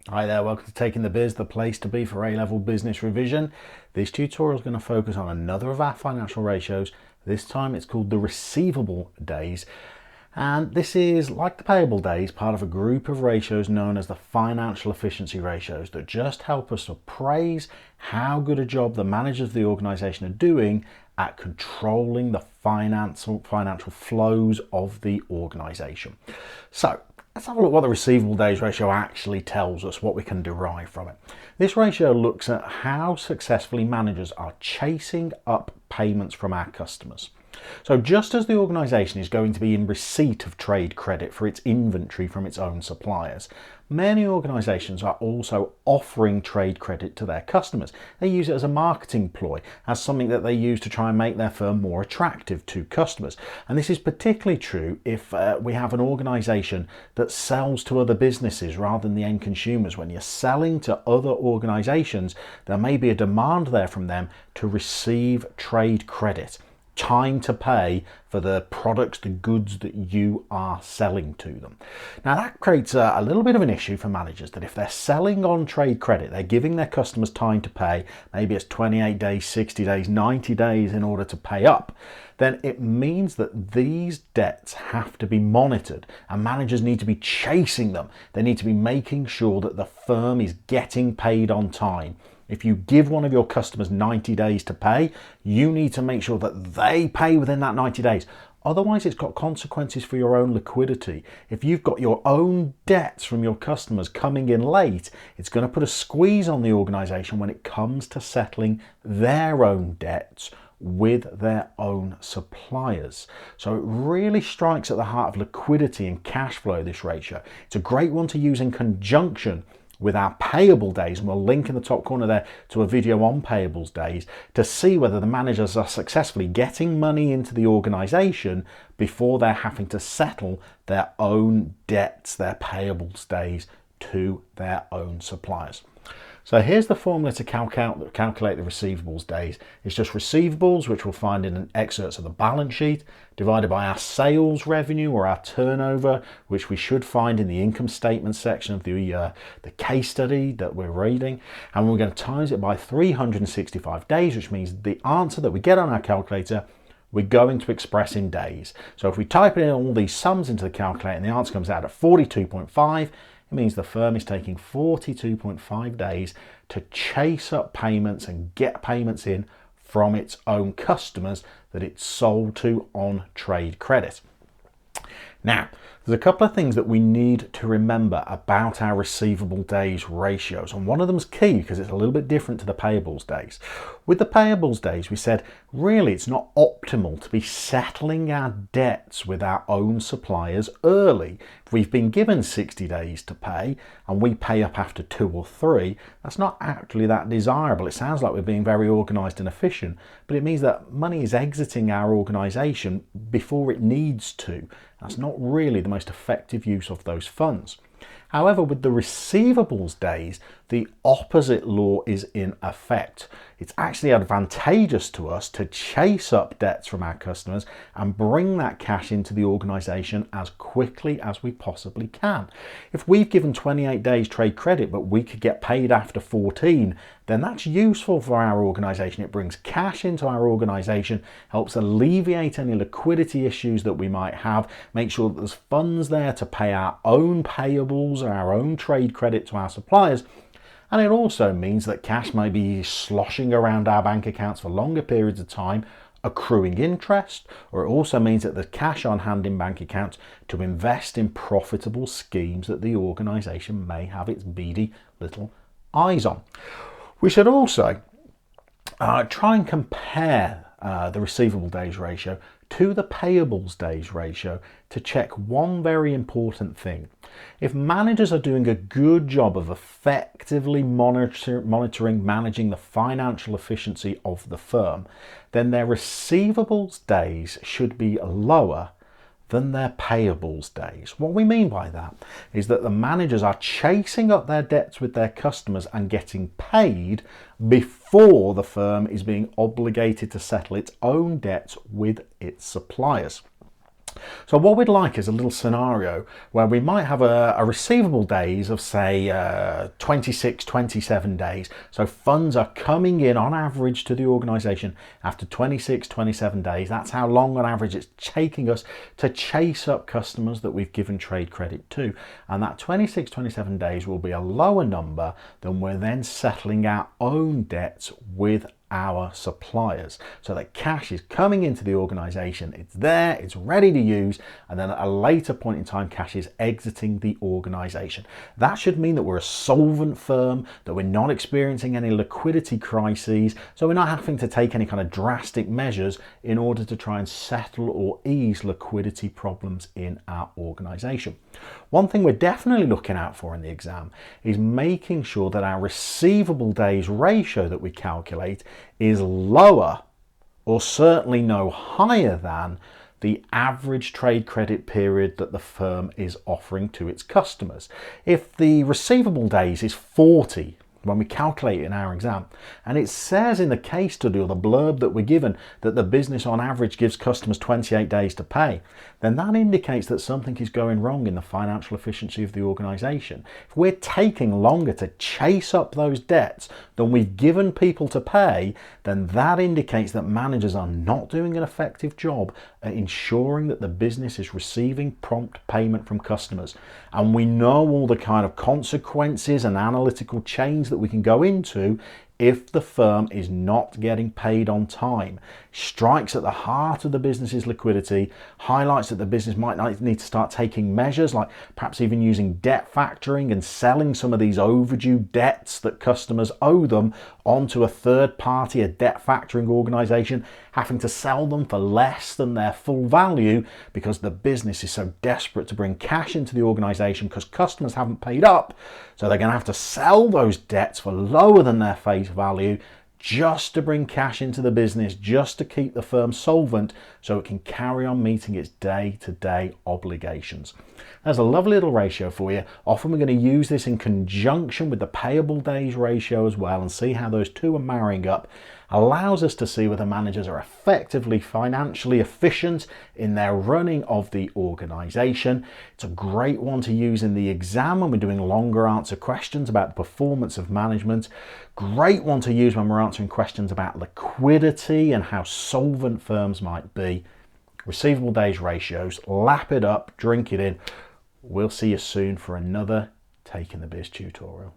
Hi there, welcome to Taking the Biz, the place to be for A-level business revision. This tutorial is going to focus on another of our financial ratios. This time it's called the Receivable Days. And this is, like the Payable Days, part of a group of ratios known as the financial efficiency ratios that just help us appraise how good a job the managers of the organization are doing at controlling the financial flows of the organization. So, let's have a look what the receivable days ratio actually tells us, what we can derive from it. This ratio looks at how successfully managers are chasing up payments from our customers. So just as the organisation is going to be in receipt of trade credit for its inventory from its own suppliers, many organisations are also offering trade credit to their customers. They use it as a marketing ploy, as something that they use to try and make their firm more attractive to customers. And this is particularly true if we have an organisation that sells to other businesses rather than the end consumers. When you're selling to other organisations, there may be a demand there from them to receive trade credit, time to pay for the products, the goods that you are selling to them. Now that creates a little bit of an issue for managers, that if they're selling on trade credit, they're giving their customers time to pay, maybe it's 28 days, 60 days, 90 days in order to pay up, then it means that these debts have to be monitored and managers need to be chasing them. They need to be making sure that the firm is getting paid on time. If you give one of your customers 90 days to pay, you need to make sure that they pay within that 90 days. Otherwise, it's got consequences for your own liquidity. If you've got your own debts from your customers coming in late, it's going to put a squeeze on the organisation when it comes to settling their own debts with their own suppliers. So it really strikes at the heart of liquidity and cash flow, this ratio. It's a great one to use in conjunction with our payable days, and we'll link in the top corner there to a video on payables days to see whether the managers are successfully getting money into the organisation before they're having to settle their own debts, their payables days, to their own suppliers. So here's the formula to calculate the receivables days. It's just receivables, which we'll find in excerpts of the balance sheet, divided by our sales revenue or our turnover, which we should find in the income statement section of the case study that we're reading. And we're going to times it by 365 days, which means the answer that we get on our calculator, we're going to express in days. So if we type in all these sums into the calculator and the answer comes out at 42.5, it means the firm is taking 42.5 days to chase up payments and get payments in from its own customers that it's sold to on trade credit. Now, there's a couple of things that we need to remember about our receivable days ratios, and one of them is key because it's a little bit different to the payables days. With the payables days, we said really it's not optimal to be settling our debts with our own suppliers early. If we've been given 60 days to pay and we pay up after 2 or 3, that's not actually that desirable. It sounds like we're being very organised and efficient, but it means that money is exiting our organisation before it needs to. That's not really the most effective use of those funds. However, with the receivables days, the opposite law is in effect. It's actually advantageous to us to chase up debts from our customers and bring that cash into the organisation as quickly as we possibly can. If we've given 28 days trade credit, but we could get paid after 14, then that's useful for our organisation. It brings cash into our organisation, helps alleviate any liquidity issues that we might have, make sure that there's funds there to pay our own payables or our own trade credit to our suppliers. And it also means that cash may be sloshing around our bank accounts for longer periods of time, accruing interest, or it also means that there's cash on hand in bank accounts to invest in profitable schemes that the organisation may have its beady little eyes on. We should also try and compare the receivable days ratio to the payables days ratio to check one very important thing. If managers are doing a good job of effectively monitoring, managing the financial efficiency of the firm, then their receivables days should be lower than their payables days. What we mean by that is that the managers are chasing up their debts with their customers and getting paid before the firm is being obligated to settle its own debts with its suppliers. So what we'd like is a little scenario where we might have a receivable days of say 26, 27 days. So funds are coming in on average to the organization after 26, 27 days. That's how long on average it's taking us to chase up customers that we've given trade credit to. And that 26, 27 days will be a lower number than we're then settling our own debts with our suppliers, so that cash is coming into the organization, it's there, it's ready to use, and then at a later point in time cash is exiting the organization. That should mean that we're a solvent firm, that we're not experiencing any liquidity crises, so we're not having to take any kind of drastic measures in order to try and settle or ease liquidity problems in our organization. One thing we're definitely looking out for in the exam is making sure that our receivable days ratio that we calculate is lower, or certainly no higher than, the average trade credit period that the firm is offering to its customers. If the receivable days is 40 when we calculate it in our exam, and it says in the case study or the blurb that we're given that the business on average gives customers 28 days to pay, then that indicates that something is going wrong in the financial efficiency of the organization. If we're taking longer to chase up those debts than we've given people to pay, then that indicates that managers are not doing an effective job at ensuring that the business is receiving prompt payment from customers. And we know all the kind of consequences and analytical chains that we can go into if the firm is not getting paid on time. Strikes at the heart of the business's liquidity, highlights that the business might need to start taking measures like perhaps even using debt factoring and selling some of these overdue debts that customers owe them onto a third party, a debt factoring organization, having to sell them for less than their full value because the business is so desperate to bring cash into the organization because customers haven't paid up. So they're going to have to sell those debts for lower than their face value just to bring cash into the business, just to keep the firm solvent so it can carry on meeting its day-to-day obligations. There's a lovely little ratio for you. Often we're going to use this in conjunction with the payable days ratio as well and see how those two are marrying up. Allows us to see whether managers are effectively financially efficient in their running of the organization. It's a great one to use in the exam when we're doing longer answer questions about the performance of management. Great one to use when we're answering questions about liquidity and how solvent firms might be. Receivable days ratios, lap it up, drink it in. We'll see you soon for another Taking the Biz tutorial.